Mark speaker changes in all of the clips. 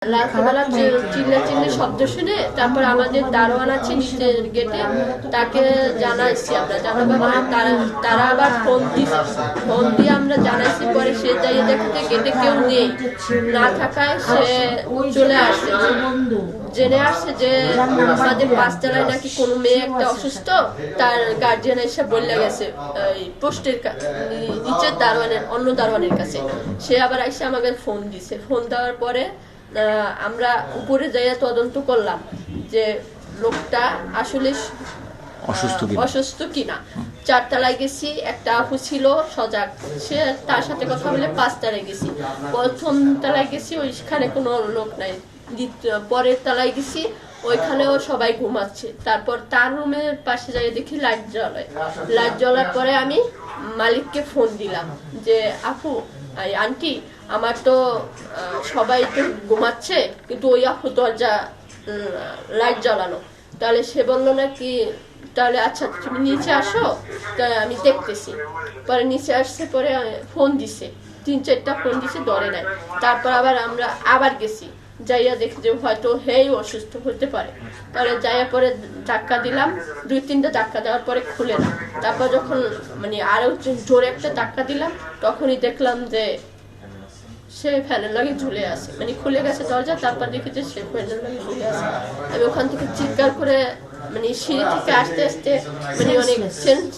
Speaker 1: রাতবেলা চিল্লাচিল্লি শব্দ শুনে তারপর আমাদের দারোয়ান আছে নিচের গেটে, তাকে জানাইছি আমরা, জানাবার তারা আবার ফোন দিয়ে আমরা জানাইছি। পরে সে যাই দেখতে গেটে কেউ নেই, না থাকায় সে চলে আসছে, জেনে আসছে যে আমাদের পাঁচতলায় নাকি কোনো মেয়ে একটা অসুস্থ, তার গার্জিয়ান এসে বলে গেছে পোস্টের নিচের দারোয়ানের, অন্য দারোয়ানের কাছে। সে আবার এসে আমাকে ফোন দিছে। ফোন দেওয়ার পরে আমরা উপরে যাইয়া তদন্ত করলাম যে লোকটা আসলে অসুস্থ কিনা। 4 তলায় গেছি, একটা আপু ছিল সজাগ, সে তার সাথে কথা বলে 5 তলায় গেছি। প্রথম তলায় গেছি, ওইখানে কোনো লোক নাই। পরের তলায় গেছি, ওইখানেও সবাই ঘুমাচ্ছে। তারপর তার রুমের পাশে যাই দেখি লাইট জ্বলার পরে আমি মালিককে ফোন দিলাম যে আপু, আন্টি, আমার তো সবাই তো ঘুমাচ্ছে, কিন্তু ওই আপু দরজা লাইট জ্বালানো। তাহলে সে বললো নাকি, তাহলে আচ্ছা তুমি নিচে আসো, তাহলে আমি দেখতেছি। পরে নিচে আসছে, পরে ফোন দিছে, 3-4টা ফোন দিছে, ধরে নাই। তারপর আমরা আবার গেছি, যাইয়া দেখি যে হয়তো হেই অসুস্থ হতে পারে। তাহলে যাইয়া পরে ধাক্কা দিলাম, 2-3টা ধাক্কা দেওয়ার পরে খুলে না। তারপর যখন মানে আরো জোরে একটা ধাক্কা দিলাম, তখনই দেখলাম যে সে ফ্যানের লাগে ঝুলে আছে, মানে খুলে গেছে দরজা। তারপর দেখি যে সে ফ্যানের লাগে ঝুলে আছে। আমি ওখান থেকে চিৎকার করে মানে সিঁড়ি থেকে আসতে আসতে মানে অনেক চেঞ্জ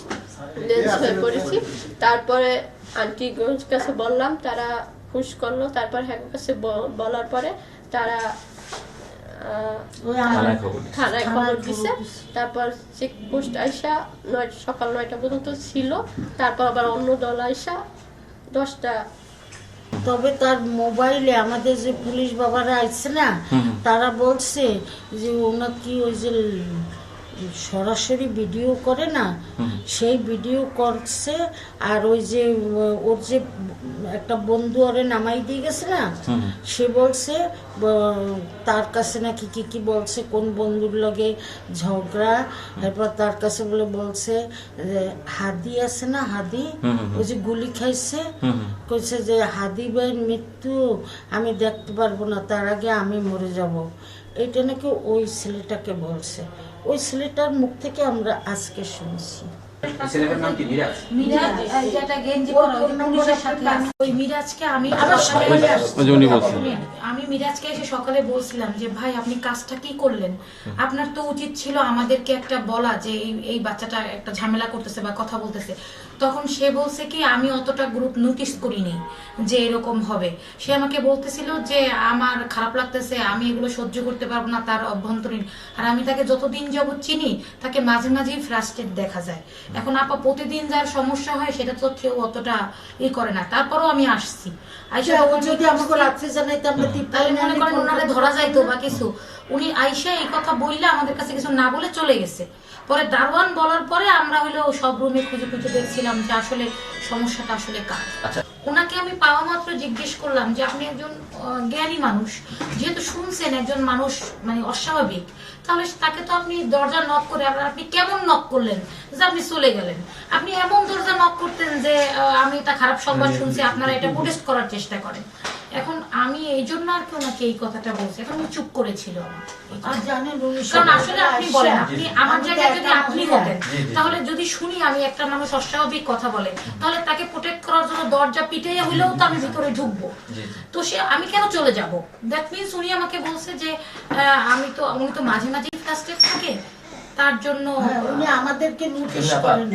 Speaker 1: হয়ে পড়েছি। তারপরে আন্টির কাছে বললাম, তারা হুশ করলো। তারপর হ্যাঁ কাছে বলার পরে তারা থানায় খবর দিছে। তারপর চেকপোস্ট আইসা সকাল 9টা পর্যন্ত ছিল। তারপর আবার অন্য দল আইসা 10টা।
Speaker 2: তবে তার মোবাইলে আমাদের যে পুলিশ বাবারা আসছে না, তারা বলছে যে ওনাকে ওই যে সরাসরি ভিডিও করে না, সেই ভিডিও করছে। আর ওই যে ওর যে একটা বন্ধু ওরে নামাই দিয়ে গেছে না, সে বলছে তার কাছে নাকি কি বলছে, কোন বন্ধুর লগে ঝগড়া। এরপর তার কাছে বলছে হাদি আছে না, হাদি ওই যে গুলি খাইছে, কইছে যে হাদি ভাইয়ের মৃত্যু আমি দেখতে পারবো না, তার আগে আমি মরে যাব। এটা নাকি ওই ছেলেটাকে বলছে। ওই ছেলেটার মুখ থেকে আমরা আজকে শুনছি।
Speaker 3: আমি মিরাজকে এসে সকালে বলছিলাম যে ভাই আপনি কাজটা কি করলেন, আপনার তো উচিত ছিল আমাদেরকে একটা বলা যে এই বাচ্চাটা একটা ঝামেলা করতেছে বা কথা বলতেছে। তখন সে বলছে কি আমি অতটা গ্রুপ নোটিস করিনি যে এরকম হবে। সে আমাকে বলতেছিল যে আমার খারাপ লাগতেছে, আমি এগুলো সহ্য করতে পারবো না, তার অভ্যন্তরীণ। আর আমি তাকে যতদিন যাবত চিনি, তাকে মাঝে মাঝেই ফ্রাস্ট্রেট দেখা যায়। এখন আপা প্রতিদিন যার সমস্যা হয় সেটা তো কেউ অতটা করে না। তারপরও আমি আসছি, ধরা যাইতো বা কিছু, উনি আইসা এই কথা বললে আমাদের কাছে কিছু না বলে চলে গেছে। পরে দারোয়ান বলার পরে আমরা হইলো সব রুমে খুঁজে দেখছিলাম যে আসলে সমস্যাটা আসলে কার। ওনাকে আমি পাওয়া মাত্র জিজ্ঞেস করলাম যে আপনি একজন জ্ঞানী মানুষ, যেহেতু শুনছেন একজন মানুষ মানে অস্বাভাবিক, তাহলে তাকে তো আপনি দরজা নক করে আপনি কেমন নক করলেন যে আপনি চলে গেলেন? আপনি এমন দরজা নক করতেন যে আমি এটা খারাপ সংবাদ শুনছি, আপনারা এটা প্রোটেস্ট করার চেষ্টা করেন। এখন আমি এই জন্য আর কি ওনাকে এই কথাটা বলছি। এখন আমি চুপ করেছিল, কারণ আসলে আপনি বলেন, আপনি আমার জায়গায় যদি আপনি হতেন, তাহলে যদি শুনি আমি একটা মানুষ অস্বাভাবিক কথা বলে, তাহলে তাকে প্রোটেক্ট করার জন্য দরজা পিটাইয়া হইলেও তো আমি ভিতরে ঢুকবো। তো আমি কেন চলে যাব? দ্যাট মিনস উনি আমাকে বলছে যে উনি তো মাঝে মাঝে ফ্রাস্ট্রেট থাকে, তার জন্য
Speaker 2: উনি আমাদেরকে নোটিশ করেন।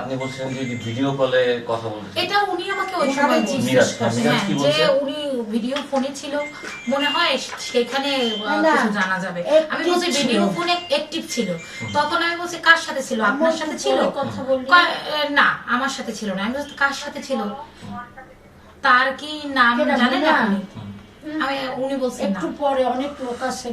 Speaker 4: আপনি বলছেন যে ভিডিও কলে কথা বলছেন,
Speaker 3: এটা উনি আমাকে ওই সময় জিজ্ঞেস করছেন যে উনি ভিডিও ফোনে ছিল, মনে হয় সেখানে কিছু জানা যাবে। আমি বলছি ভিডিও ফোনে অ্যাক্টিভ ছিল। তখন আমি বলছি কার সাথে ছিল? আপনার সাথে ছিল? না, আমার সাথে ছিল না। আমি বলছি কার সাথে ছিল? তার কি নাম জানেন আপনি? উনি বলছেন
Speaker 2: একটু পরে অনেক লোক আছে।